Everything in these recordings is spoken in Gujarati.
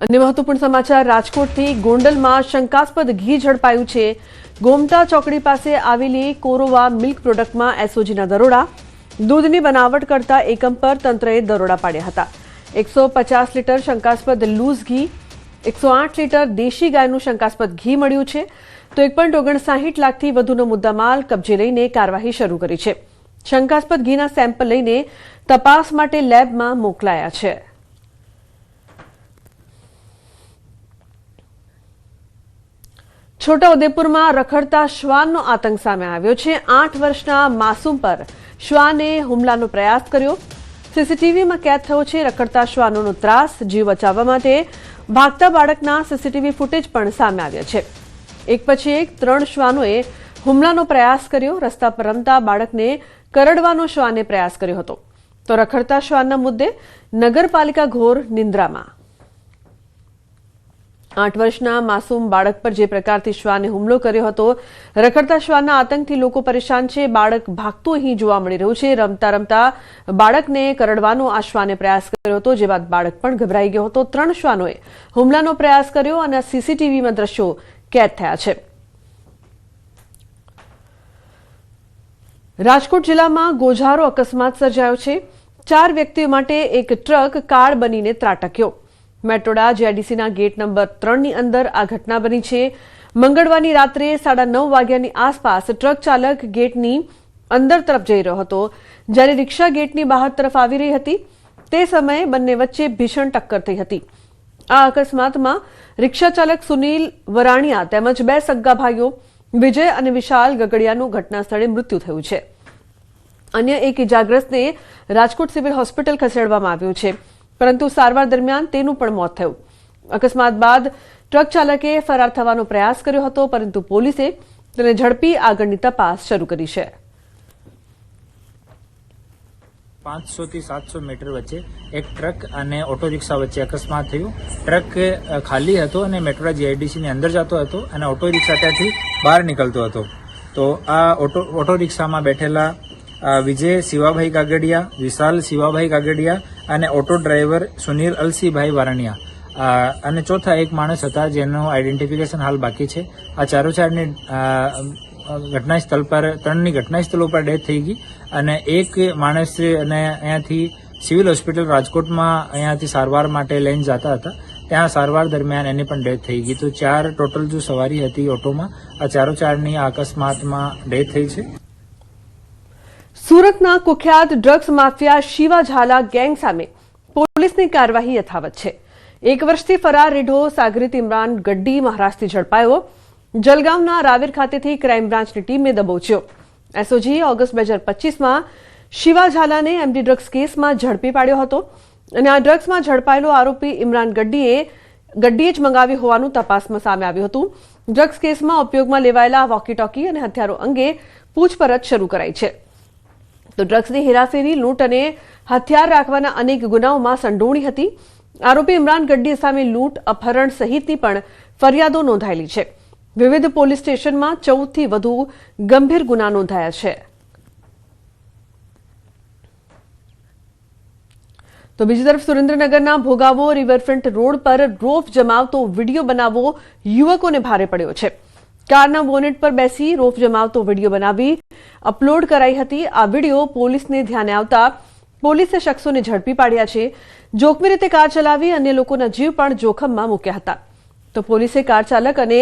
अन्य महत्वपूर्ण समाचार રાજકોટથી ગોંડલમાં શંકાસ્પદ ઘી ઝડપાયું છે। ગોમટા ચોકડી પાસે આવેલી કોરોવા મિલ્ક પ્રોડક્ટમાં એસઓજીના દરોડા। દૂધની બનાવટ કરતા એકમ પર તંત્રએ દરોડા પાડ્યા હતા। 150 લીટર શંકાસ્પદ લૂઝ ઘી, 108 લીટર દેશી ગાયનું શંકાસ્પદ ઘી મળ્યું છે, તો 1.59 લાખથી વધુનો મુદ્દામાલ કબજે લઈને કાર્યવાહી શરૂ કરી છે। શંકાસ્પદ ઘીના સેમ્પલ લઈને તપાસ માટે લેબમાં મોકલાયા છે। છોટાઉદેપુરમાં રખડતા શ્વાનનો આતંક સામે આવ્યો છે। 8 વર્ષના માસૂમ પર શ્વાને હુમલાનો પ્રયાસ કર્યો। સીસીટીવીમાં કેદ થયો છે રખડતા શ્વાનોનો ત્રાસ। જીવ બચાવવા માટે ભાગતા બાળકના સીસીટીવી ફૂટેજ પણ સામે આવ્યા છે। એક પછી એક 3 શ્વાનોએ હુમલાનો પ્રયાસ કર્યો। રસ્તા પર રમતા બાળકને કરડવાનો શ્વાને પ્રયાસ કર્યો હતો, તો રખડતા શ્વાનના મુદ્દે નગરપાલિકા ઘોર નિંદ્રામાં। 8 વર્ષના માસૂમ બાળક પર જે પ્રકારથી શ્વાને હુમલો કર્યો હતો, રખડતા શ્વાનના આતંકથી લોકો પરેશાન છે। બાળક ભાગતું અહીં જોવા મળી રહ્યું છે। રમતા રમતા બાળકને કરડવાનો આ શ્વાને પ્રયાસ કર્યો હતો, જે બાદ બાળક પણ ગભરાઈ ગયો હતો। 3 શ્વાનોએ હુમલાનો પ્રયાસ કર્યો અને સીસીટીવીમાં દ્રશ્યો કેદ થયા છે। રાજકોટ જિલ્લામાં ગોઝારો અકસ્માત સર્જાયો છે। 4 વ્યક્તિઓ માટે એક ટ્રક કાળ બનીને ત્રાટક્યો। મેટ્રોડા જેડીસીના ગેટ નંબર 3ની અંદર આ ઘટના બની છે। મંગળવારની રાત્રે 9:30 વાગ્યાની આસપાસ ટ્રક ચાલક ગેટની અંદર તરફ જઈ રહ્યો હતો, જ્યારે રિક્ષા ગેટની બહાર તરફ આવી રહી હતી। તે સમયે બંને વચ્ચે ભીષણ ટક્કર થઈ હતી। આ અકસ્માતમાં રિક્ષા ચાલક સુનિલ વરાણિયા તેમજ 2 સગા ભાઈઓ વિજય અને વિશાલ ગગડિયાનું ઘટના સ્થળે મૃત્યુ થયું છે। અન્ય એક ઇજાગ્રસ્તને રાજકોટ સિવિલ હોસ્પિટલ ખસેડવામાં આવ્યો છે, પરંતુ સારવાર દરમિયાન તેનું પણ મોત થયું। અકસ્માત બાદ ટ્રક ચાલકે ફરાર થવાનો પ્રયાસ કર્યો હતો, પરંતુ પોલીસે તેને ઝડપી આગળની તપાસ શરૂ કરી છે। 500 થી 700 મીટર વચ્ચે એક ટ્રક અને ઓટો રિક્ષા વચ્ચે અકસ્માત થયું। ટ્રક ખાલી હતો અને મેટ્રોડા જીઆઈડીસીની અંદર જતો હતો અને ઓટો રિક્ષા ત્યાંથી બહાર નીકળતો હતો। તો આ ઓટો રિક્ષામાં બેઠેલા વિજય શિવાભાઈ કાગડિયા, વિશાલ શિવાભાઈ કાગડિયા અને ઓટો ડ્રાઈવર સુનિલ અલસીભાઈ વારણિયા અને ચોથા એક માણસ હતા, જેનું આઈડેન્ટિફિકેશન હાલ બાકી છે। આ ચારોચારની ઘટના સ્થળ પર 3ની ઘટના સ્થળ ઉપર ડેથ થઈ ગઈ અને એક માણસ અને અહીંયાથી સિવિલ હોસ્પિટલ રાજકોટમાં અહીંયાથી સારવાર માટે લઈને જતા હતા, ત્યાં સારવાર દરમિયાન એની પણ ડેથ થઈ ગઈ। તો 4 ટોટલ જો સવારી હતી ઓટોમાં, આ ચારોચારની આ અકસ્માતમાં ડેથ થઈ છે। સુરતના કુખ્યાત drugs mafia Shiva Zala gang સામે પોલીસની કાર્યવાહી યથાવત છે। 1 વર્ષથી ફરાર રેઢો સાગરીત ઇમરાન ગડ્ડી મહારાષ્ટ્રથી ઝડપાયો। જલગાંવના રાવેર ખાતેથી ક્રાઇમ બ્રાન્ચની ટીમે દબોચ્યો। એસઓજીએ ઓગસ્ટ 2025માં શિવા ઝાલાને એમડી ડ્રગ્સ કેસમાં ઝડપી પાડ્યો હતો અને આ ડ્રગ્સમાં ઝડપાયેલો આરોપી ઇમરાન ગડ્ડીએ જ મંગાવી હોવાનું તપાસમાં સામે આવ્યું હતું। ડ્રગ્સ કેસમાં ઉપયોગમાં લેવાયેલા વોકી ટોકી અને હથિયારો અંગે પૂછપરછ શરૂ કરાઈ છે। તો ડ્રગ્સની હેરાફેરી, લૂંટ અને હથિયાર રાખવાના અનેક ગુનાઓમાં સંડોવણી હતી। આરોપી ઇમરાન ગડ્ડી સામે લૂંટ, અપહરણ સહિતની પણ ફરિયાદો નોંધાયેલી છે। વિવિધ પોલીસ સ્ટેશનમાં 14થી વધુ ગંભીર ગુના નોંધાયા છે। તો બીજી તરફ સુરેન્દ્રનગરના ભોગાવો રિવરફ્રન્ટ રોડ પર રોફ જમાવતો વિડીયો બનાવવો યુવકોને ભારે પડ્યો છે। કારના બોનેટ પર બેસી રોફ જમાવતો વિડીયો બનાવી અપલોડ કરાઈ હતી। આ વિડીયો પોલીસને ધ્યાને આવતા પોલીસે શખ્સોને ઝડપી પાડ્યા છે। જોખમી રીતે કાર ચલાવી અન્ય લોકોના જીવ પણ જોખમમાં મૂક્યા હતા। તો પોલીસે કાર ચાલક અને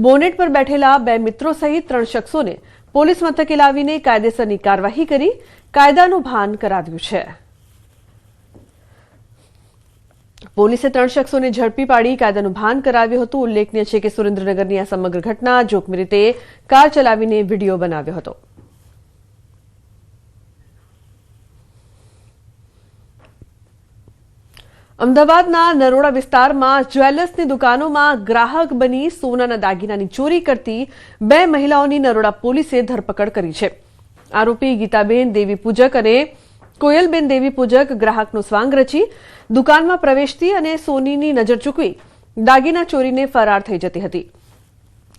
બોનેટ પર બેઠેલા 2 મિત્રો સહિત 3 શખ્સોને પોલીસ મથકે લાવીને કાયદેસરની કાર્યવાહી કરી કાયદાનું ભાન કરાવ્યું છે। પોલીસે 3 શખ્સોને ઝડપી પાડી કાયદાનું ભાન કરાવ્યું હતું। ઉલ્લેખનીય છે કે સુરેન્દ્રનગરની આ સમગ્ર ઘટના જોખમી રીતે કાર ચલાવીને વિડીયો બનાવ્યો હતો। અમદાવાદના નરોડા વિસ્તારમાં જ્વેલર્સની દુકાનોમાં ગ્રાહક બની સોનાના દાગીનાની ચોરી કરતી 2 મહિલાઓની નરોડા પોલીસે ધરપકડ કરી છે। આરોપી ગીતાબેન દેવી પૂજક અને કોયલબેન દેવી પૂજક ગ્રાહકનો સ્વાંગ રચી દુકાનમાં પ્રવેશતી અને સોનીની નજર ચૂકવી દાગીના ચોરીને ફરાર થઈ જતી હતી।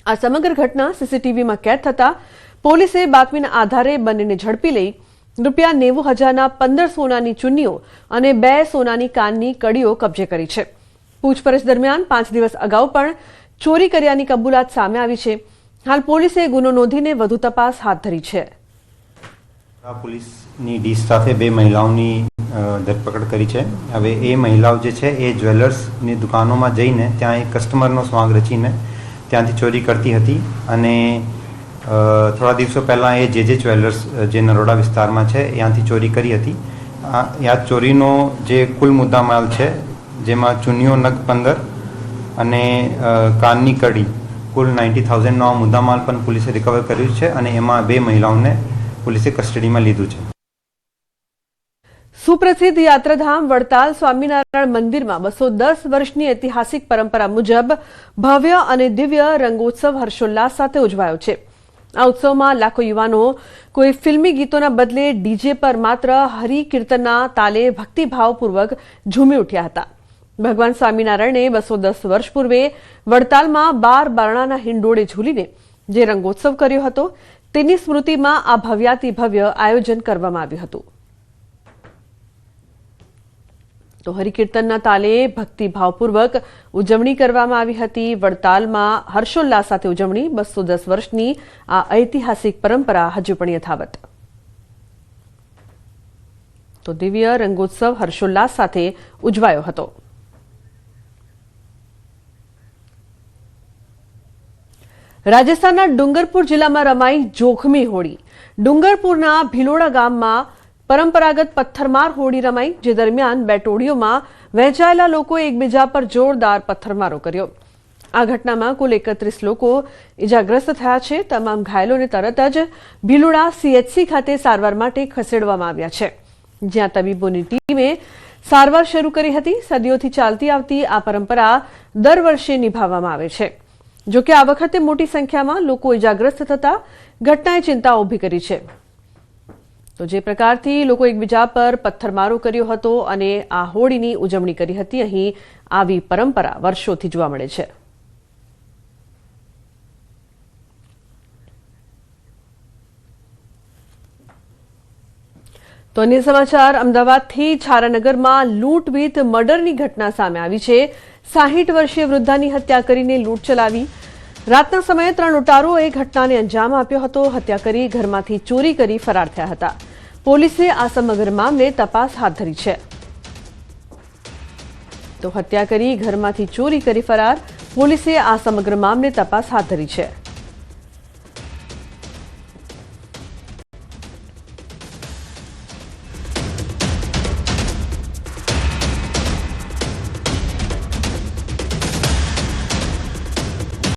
આ સમગ્ર ઘટના સીસીટીવીમાં કેદ થતા પોલીસે બાતમીના આધારે બંનેને ઝડપી લઈ ₹90,000ના 15 સોનાની ચુન્નીઓ અને 2 સોનાની કાનની કડીઓ કબજે કરી છે। પૂછપરછ દરમિયાન 5 દિવસ અગાઉ પણ ચોરી કર્યાની કબૂલાત સામે આવી છે. હાલ પોલીસે ગુનો નોંધીને વધુ તપાસ હાથ ધરી છે. પોલીસની ડી સ્ટાફે 2 મહિલાઓની ધરપકડ કરી છે. હવે એ મહિલાઓ જે છે એ જ્વેલર્સની દુકાનોમાં જઈને ત્યાં એક કસ્ટમરનો સ્વાંગ રચીને ત્યાંથી ચોરી કરતી હતી અને થોડા દિવસો પહેલાં એ જે જ્વેલર્સ જે નરોડા વિસ્તારમાં છે ત્યાંથી ચોરી કરી હતી. આ ચોરીનો જે કુલ મુદ્દામાલ છે જેમાં ચૂનીઓ નગ 15 અને કાનની કડી કુલ 90,000નો મુદ્દામાલ પણ પોલીસે રિકવર કર્યું છે અને એમાં 2 મહિલાઓને પોલીસે કસ્ટડીમાં લીધું છે. સુપ્રસિદ્ધ યાત્રાધામ વડતાલ સ્વામિનારાયણ મંદિરમાં 210 વર્ષની ઐતિહાસિક પરંપરા મુજબ ભવ્ય અને દિવ્ય રંગોત્સવ હર્ષોલ્લાસ સાથે ઉજવાયો છે. આ ઉત્સવમાં લાખો યુવાનો કોઈ ફિલ્મી ગીતોના બદલે ડીજે પર માત્ર હરિકીર્તનના તાલે ભક્તિભાવપૂર્વક ઝૂમી ઉઠ્યા હતા. ભગવાન સ્વામિનારાયણે 210 વર્ષ પૂર્વે વડતાલમાં 12 બારણાના હિંડોળે ઝૂલીને જે રંગોત્સવ કર્યો હતો તેની સ્મૃતિમાં આ ભવ્યાતિ ભવ્ય આયોજન કરવામાં આવ્યું હતું. તો હરિકીર્તનના તાલે ભક્તિભાવપૂર્વક ઉજવણી કરવામાં આવી હતી. વડતાલમાં હર્ષોલ્લાસ સાથે ઉજવણી. 210 વર્ષની આ ઐતિહાસિક પરંપરા હજુ પણ યથાવત. તો દિવ્ય રંગોત્સવ હર્ષોલ્લાસ સાથે ઉજવાયો હતો. રાજસ્થાનના ડુંગરપુર જિલ્લામાં રમાઈ જોખમી હોળી. ડુંગરપુરના ભિલોડા ગામમાં પરંપરાગત પથ્થરમાર હોળી રમાઈ, જે દરમિયાન 2 ટોળીઓમાં વહેંચાયેલા લોકોએ એકબીજા પર જોરદાર પથ્થરમારો કર્યો. આ ઘટનામાં કુલ 31 લોકો ઇજાગ્રસ્ત થયા છે. તમામ ઘાયલોને તરત જ ભિલોડા CHC ખાતે સારવાર માટે ખસેડવામાં આવ્યા છે, જ્યાં તબીબોની ટીમે સારવાર શરૂ કરી હતી. સદીઓથી ચાલતી આવતી આ પરંપરા દર વર્ષે નિભાવવામાં આવે છે. જોકે આ વખતે મોટી સંખ્યામાં લોકો ઇજાગ્રસ્ત થતા ઘટનાએ ચિંતા ઊભી કરી છે. તો જે પ્રકારથી લોકો એકબીજા પર પથ્થરમારો કર્યો હતો અને આ હોળીની ઉજવણી કરી હતી, અહીં આવી પરંપરા વર્ષોથી જોવા મળે છે. તો અન્ય સમાચાર, અમદાવાદથી છારાનગરમાં લૂંટ વિથ મર્ડરની ઘટના સામે આવી છે. 60 વર્ષીય વૃદ્ધાની હત્યા કરીને લૂંટ ચલાવી. રાતના સમયે 3 લૂંટારોએ ઘટનાને અંજામ આપ્યો હતો. હત્યા કરી ઘરમાંથી ચોરી કરી ફરાર થયા હતા. પોલીસે આ સમગ્ર મામલે તપાસ હાથ ધરી છે. તો હત્યા કરી ઘરમાંથી ચોરી કરી ફરાર. પોલીસે આ સમગ્ર મામલે તપાસ હાથ ધરી છે.